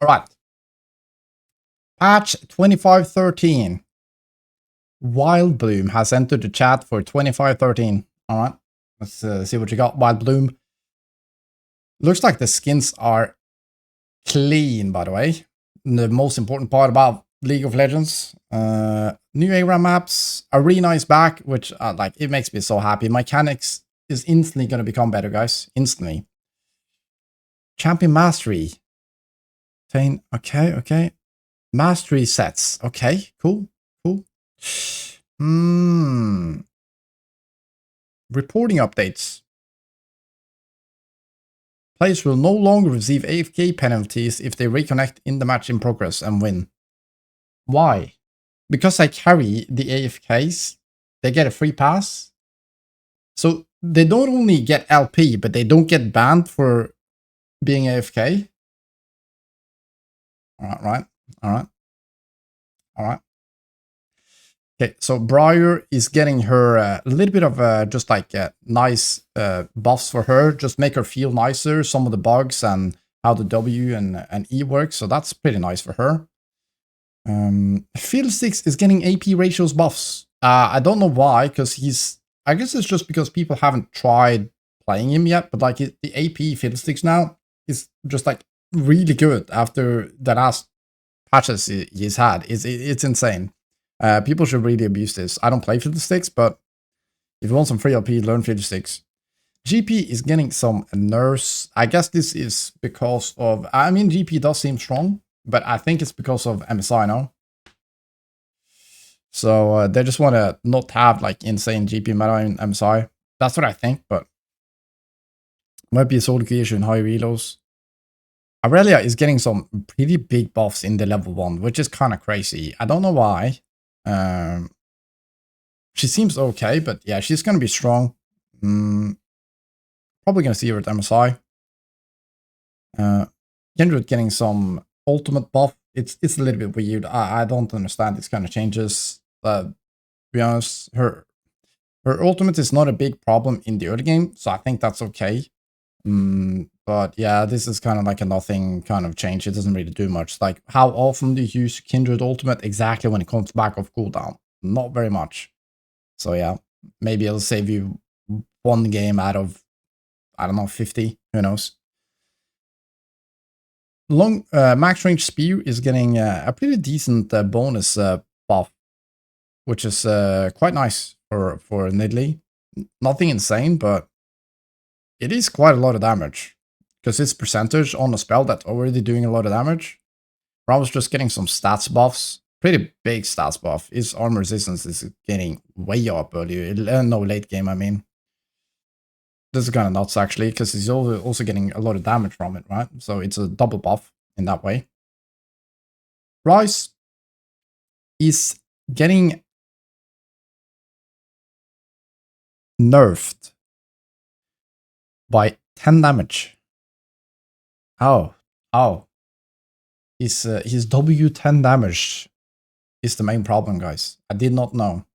All right. Patch 2513. Wild Bloom has entered the chat for 2513. All right. Let's see what you got, Wild Bloom. Looks like the skins are clean, by the way. The most important part about League of Legends. New era maps. Arena is back, which like it makes me so happy. Mechanics is instantly going to become better, guys. Instantly. Champion Mastery. Okay. Mastery sets. Okay, cool. Reporting updates. Players will no longer receive AFK penalties if they reconnect in the match in progress and win. Why? Because I carry the AFKs, they get a free pass. So they don't only get LP, but they don't get banned for being AFK. Alright. Okay, so Briar is getting her a little bit of just like nice buffs for her, just make her feel nicer, some of the bugs and how the W and E works, so that's pretty nice for her. Fiddlesticks is getting AP ratios buffs. I don't know why, because I guess it's just because people haven't tried playing him yet, but like the AP Fiddlesticks now is just like really good after the last patches he's had. It's insane. People should really abuse this. I don't play Fiddlesticks, but if you want some free LP, learn Fiddlesticks. GP is getting some nerfs. I guess this is because of... I mean, GP does seem strong, but I think it's because of MSI now. So they just want to not have like insane GP meta in MSI. That's what I think, but... Might be a solo key issue in high reloads. Aurelia is getting some pretty big buffs in the level 1, which is kind of crazy. I don't know why. She seems okay, but yeah, she's going to be strong. Probably going to see her at MSI. Kindred getting some ultimate buff. It's a little bit weird. I don't understand these kind of changes. To be honest, her ultimate is not a big problem in the early game, so I think that's okay. But yeah, this is kind of like a nothing kind of change. It doesn't really do much. Like, how often do you use Kindred Ultimate? Exactly when it comes back off cooldown. Not very much. So yeah, maybe it'll save you one game out of, I don't know, 50. Who knows? Max Range Spear is getting a pretty decent bonus buff, which is quite nice for Nidalee. Nothing insane, but it is quite a lot of damage. Because it's percentage on a spell that's already doing a lot of damage. Bravo's just getting some stats buffs. Pretty big stats buff. His armor resistance is getting way up earlier. No, late game, I mean. This is kind of nuts, actually, because he's also getting a lot of damage from it, right? So it's a double buff in that way. Rice is getting nerfed by 10 damage. Oh. His W10 damage is the main problem, guys. I did not know.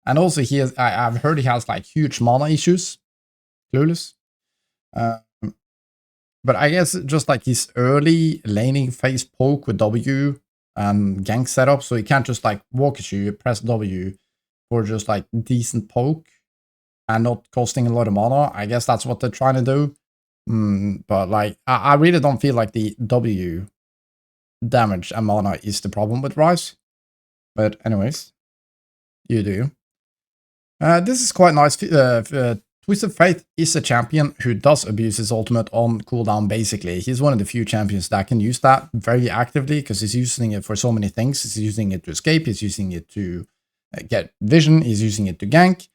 And also I've heard he has like huge mana issues. Clueless. But I guess just like his early laning phase poke with W and gank setup, so he can't just like walk at you, press W for just like decent poke and not costing a lot of mana. I guess that's what they're trying to do. But like, I really don't feel like the W damage and mana is the problem with Ryze. But anyways, you do. This is quite nice. Twisted Faith is a champion who does abuse his ultimate on cooldown, basically. He's one of the few champions that can use that very actively because he's using it for so many things. He's using it to escape, he's using it to get vision, he's using it to gank.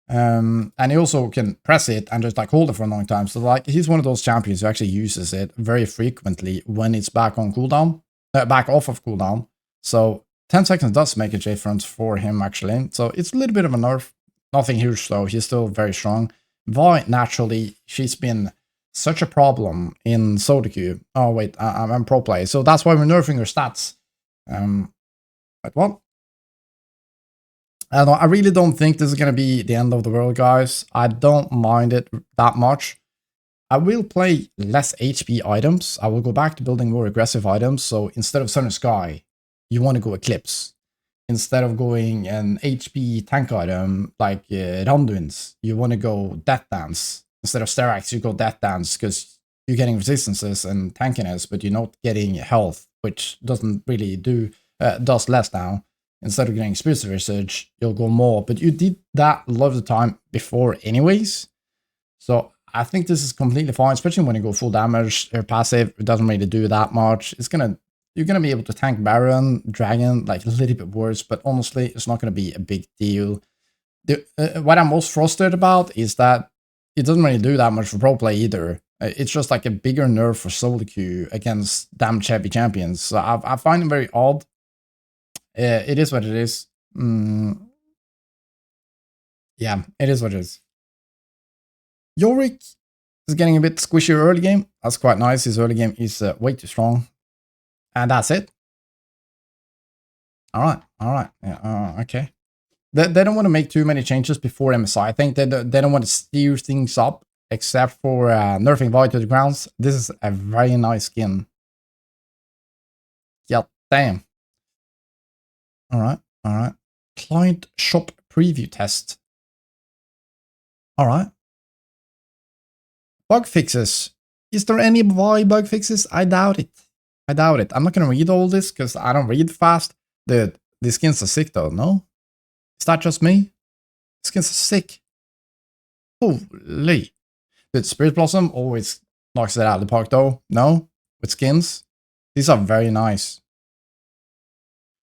And he also can press it and just like hold it for a long time. So like he's one of those champions who actually uses it very frequently when it's back on cooldown, back off of cooldown. So 10 seconds does make a difference for him actually. So it's a little bit of a nerf. Nothing huge though. He's still very strong. Vi, naturally, she's been such a problem in solo queue. Oh wait, I'm pro play. So that's why we're nerfing her stats. But what? I really don't think this is going to be the end of the world, guys. I don't mind it that much. I will play less HP items. I will go back to building more aggressive items. So instead of Sun and Sky, you want to go Eclipse. Instead of going an HP tank item like Randuin's, you want to go Death Dance. Instead of Sterax, you go Death Dance because you're getting resistances and tankiness, but you're not getting health, which doesn't really does less now. Instead of getting Spirit Visage, you'll go more, but you did that a lot of the time before anyways. So I think this is completely fine, especially when you go full damage or passive. It doesn't really do that much. You're gonna be able to tank Baron, Dragon, like a little bit worse, but honestly, it's not gonna be a big deal. What I'm most frustrated about is that it doesn't really do that much for pro play either. It's just like a bigger nerf for solo queue against damage heavy champions. So I find it very odd. It is what it is. Yeah, it is what it is. Yorick is getting a bit squishy early game. That's quite nice. His early game is way too strong. And that's it. Alright. Yeah, okay. They don't want to make too many changes before MSI. I think they don't want to steer things up, except for nerfing Void to the grounds. This is a very nice skin. Yeah, damn. Alright. Client shop preview test. Alright. Bug fixes. Is there any bug fixes? I doubt it. I'm not going to read all this because I don't read fast. Dude, these skins are sick though, no? Is that just me? Skins are sick. Holy. Dude, Spirit Blossom always knocks it out of the park though. No? With skins? These are very nice.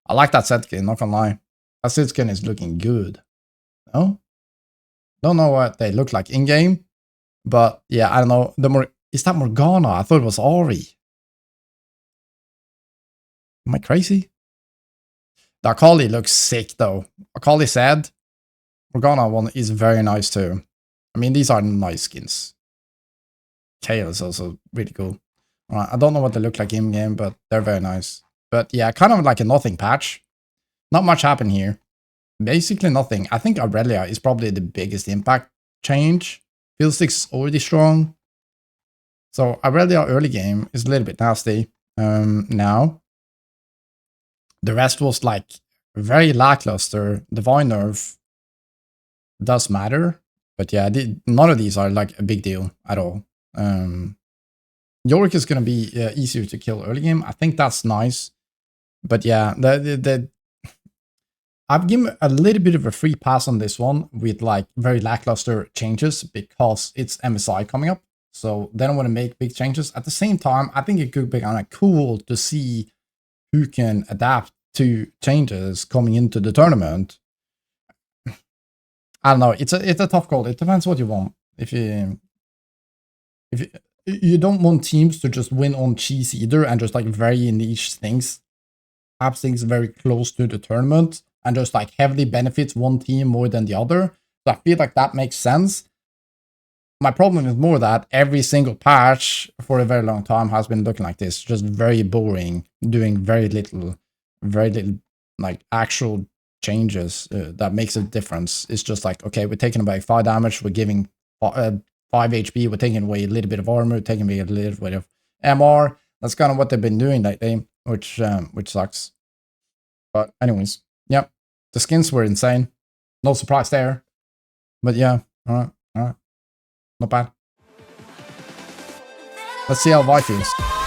I like that set skin, not gonna lie. That set skin is looking good. No? Don't know what they look like in-game. But yeah, I don't know. Is that Morgana? I thought it was Ori. Am I crazy? The Akali looks sick though. Akali said Morgana one is very nice too. I mean, these are nice skins. Kale is also really cool. I don't know what they look like in game, but they're very nice. But yeah, kind of like a nothing patch. Not much happened here. Basically nothing. I think Aurelia is probably the biggest impact change. Fiddlesticks is already strong. So Aurelia early game is a little bit nasty now. The rest was like very lackluster. Divine Nerf does matter. But yeah, none of these are like a big deal at all. Yorick is going to be easier to kill early game. I think that's nice. But yeah, I've given a little bit of a free pass on this one with like very lackluster changes because it's MSI coming up. So they don't want to make big changes. At the same time, I think it could be kind of cool to see who can adapt to changes coming into the tournament. I don't know. It's a tough call. It depends what you want. If you don't want teams to just win on cheese either and just like very niche things, have things very close to the tournament and just like heavily benefits one team more than the other. So I feel like that makes sense. My problem is more that every single patch for a very long time has been looking like this, just very boring, doing very little like actual changes that makes a difference. It's just like, okay, we're taking away 5 damage, we're giving 5 HP, we're taking away a little bit of armor, taking away a little bit of MR. That's kind of what they've been doing lately, which sucks. But anyways, yep, the skins were insane. No surprise there. But yeah, all right. Not bad. Let's see how Vi feels.